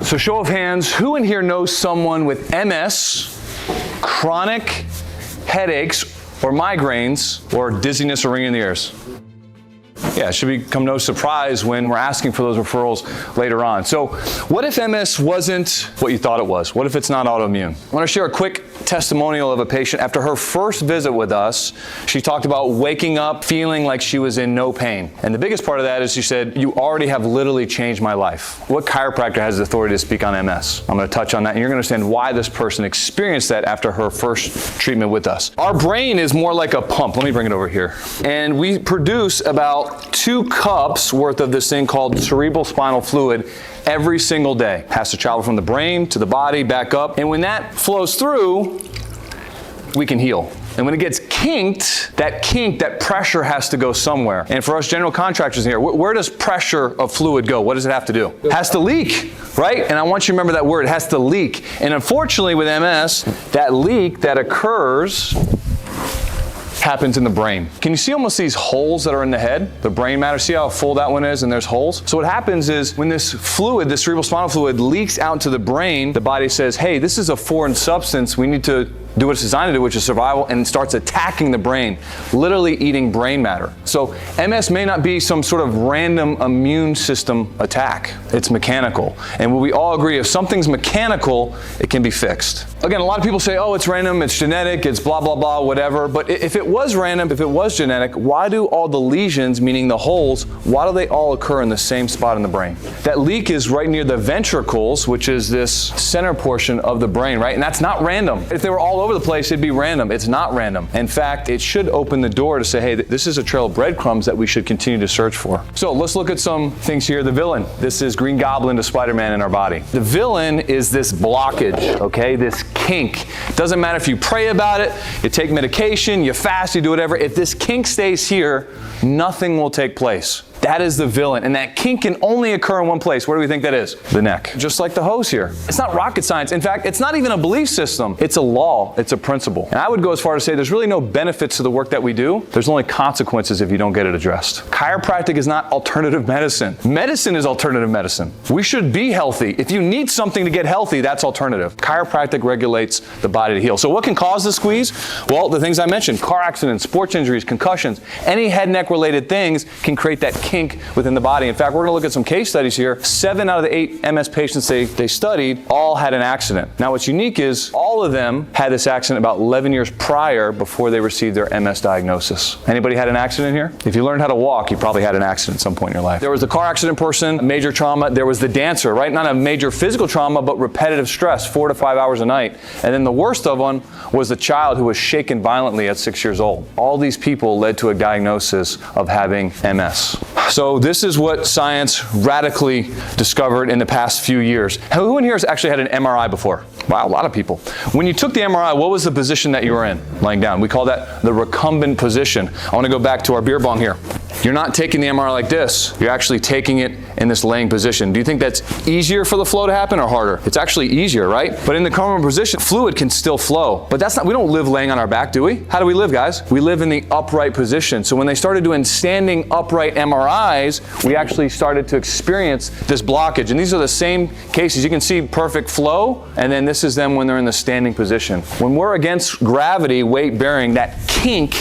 So show of hands, who in here knows someone with MS, chronic headaches, or migraines, or dizziness or ringing in the ears? Yeah, it should become no surprise when we're asking for those referrals later on. So what if MS wasn't what you thought it was? What if it's not autoimmune? I want to share a quick testimonial of a patient. After her first visit with us, she talked about waking up feeling like she was in no pain. And the biggest part of that is she said, "You already have literally changed my life." What chiropractor has the authority to speak on MS? I'm going to touch on that, and you're going to understand why this person experienced that after her first treatment with us. Our brain is more like a pump. Let me bring it over here. And we produce about 2 cups worth of this thing called cerebrospinal fluid every single day. It has to travel from the brain to the body, back up. And when that flows through, we can heal. And when it gets kinked, that pressure has to go somewhere. And for us general contractors here, where does pressure of fluid go? What does it have to do? It has to leak, right? And I want you to remember that word, it has to leak. And unfortunately with MS, that leak that occurs happens in the brain. Can you see almost these holes that are in the head? The brain matter, see how full that one is and there's holes? So what happens is when this fluid, this cerebrospinal fluid leaks out to the brain, the body says, hey, this is a foreign substance, we need to do what it's designed to do, which is survival, and starts attacking the brain, literally eating brain matter. So MS may not be some sort of random immune system attack. It's mechanical. And what we all agree, if something's mechanical, it can be fixed. Again, a lot of people say, oh, it's random, it's genetic, it's blah, blah, blah, whatever. But if it was random, if it was genetic, why do all the lesions, meaning the holes, why do they all occur in the same spot in the brain? That leak is right near the ventricles, which is this center portion of the brain, right? And that's not random. If they were all over the place, it'd be random. It's not random. In fact, it should open the door to say, hey, this is a trail of breadcrumbs that we should continue to search for. So let's look at some things here. The villain. This is Green Goblin to Spider-Man in our body. The villain is this blockage, okay? This kink. Doesn't matter if you pray about it, you take medication, you fast, you do whatever. If this kink stays here, nothing will take place. That is the villain. And that kink can only occur in one place. Where do we think that is? The neck. Just like the hose here. It's not rocket science. In fact, it's not even a belief system. It's a law. It's a principle. And I would go as far as to say there's really no benefits to the work that we do. There's only consequences if you don't get it addressed. Chiropractic is not alternative medicine. Medicine is alternative medicine. We should be healthy. If you need something to get healthy, that's alternative. Chiropractic regulates the body to heal. So what can cause the squeeze? Well, the things I mentioned, car accidents, sports injuries, concussions, any head neck related things can create that kink within the body. In fact, we're going to look at some case studies here. 7 out of the 8 MS patients they studied all had an accident. Now what's unique is all of them had this accident about 11 years prior before they received their MS diagnosis. Anybody had an accident here? If you learned how to walk, you probably had an accident at some point in your life. There was the car accident person, major trauma. There was the dancer, right? Not a major physical trauma, but repetitive stress, 4 to 5 hours a night. And then the worst of them was the child who was shaken violently at 6 years old. All these people led to a diagnosis of having MS. So this is what science radically discovered in the past few years. Who in here has actually had an MRI before? Wow, a lot of people. When you took the MRI, what was the position that you were in, laying down? We call that the recumbent position. I want to go back to our beer bong here. You're not taking the MRI like this. You're actually taking it in this laying position. Do you think that's easier for the flow to happen or harder? It's actually easier, right? But in the recumbent position, fluid can still flow. But that's not, we don't live laying on our back, do we? How do we live, guys? We live in the upright position. So when they started doing standing upright MRIs, we actually started to experience this blockage. And these are the same cases. You can see perfect flow, and then this is them when they're in the standing position. When we're against gravity, weight bearing, that kink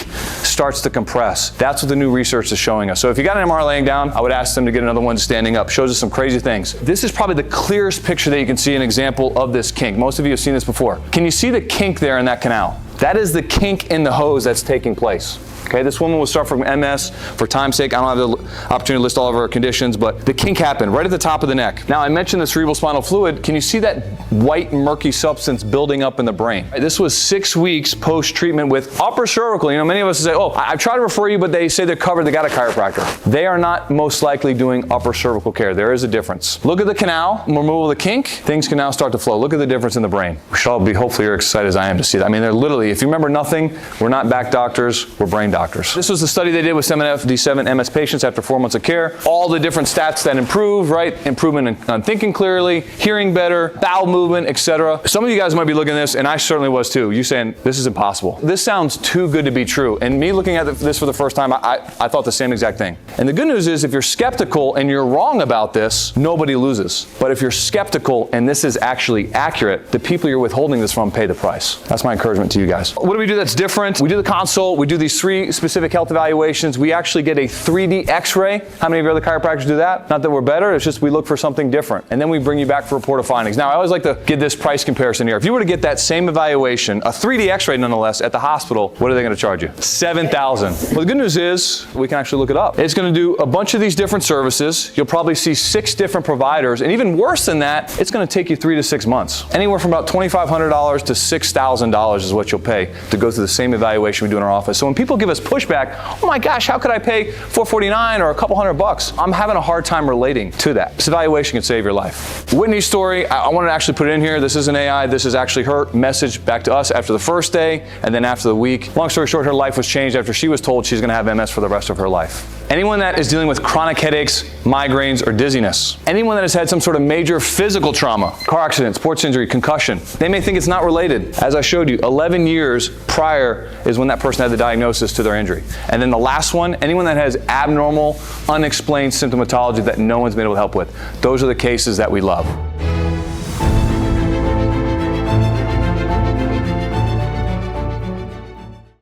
starts to compress. That's what the new research is showing us. So if you got an MRI laying down, I would ask them to get another one standing up. Shows us some crazy things. This is probably the clearest picture that you can see an example of this kink. Most of you have seen this before. Can you see the kink there in that canal? That is the kink in the hose that's taking place. Okay, this woman will suffer from MS. For time's sake, I don't have the opportunity to list all of her conditions, but the kink happened right at the top of the neck. Now, I mentioned the cerebrospinal fluid. Can you see that white, murky substance building up in the brain? This was 6 weeks post-treatment with upper cervical. You know, many of us say, oh, I've tried to refer you, but they say they're covered, they got a chiropractor. They are not most likely doing upper cervical care. There is a difference. Look at the canal, removal of the kink, things can now start to flow. Look at the difference in the brain. We should all be, hopefully you're excited as I am to see that. I mean, they're literally, if you remember nothing, we're not back doctors, we're brain doctors. doctors. This was the study they did with 7FD7 MS patients after 4 months of care. All the different stats that improve, right? Improvement on thinking clearly, hearing better, bowel movement, etc. Some of you guys might be looking at this, and I certainly was too. You saying, this is impossible. This sounds too good to be true. And me looking at this for the first time, I thought the same exact thing. And the good news is, if you're skeptical and you're wrong about this, nobody loses. But if you're skeptical and this is actually accurate, the people you're withholding this from pay the price. That's my encouragement to you guys. What do we do that's different? We do the consult, we do these 3 specific health evaluations, we actually get a 3D x-ray. How many of your other chiropractors do that? Not that we're better, it's just we look for something different. And then we bring you back for a report of findings. Now, I always like to give this price comparison here. If you were to get that same evaluation, a 3D x-ray nonetheless, at the hospital, what are they going to charge you? $7,000. Well, the good news is, we can actually look it up. It's going to do a bunch of these different services. You'll probably see 6 different providers, and even worse than that, it's going to take you 3 to 6 months. Anywhere from about $2,500 to $6,000 is what you'll pay to go through the same evaluation we do in our office. So when people give us pushback, oh my gosh, how could I pay $449 or a couple $100? I'm having a hard time relating to that. This evaluation can save your life. Whitney's story, I wanted to actually put it in here. This isn't AI, this is actually her message back to us after the first day and then after the week. Long story short, her life was changed after she was told she's going to have MS for the rest of her life. Anyone that is dealing with chronic headaches, migraines, or dizziness. Anyone that has had some sort of major physical trauma, car accident, sports injury, concussion, they may think it's not related. As I showed you, 11 years prior is when that person had the diagnosis to their injury. And then the last one, anyone that has abnormal, unexplained symptomatology that no one's been able to help with. Those are the cases that we love.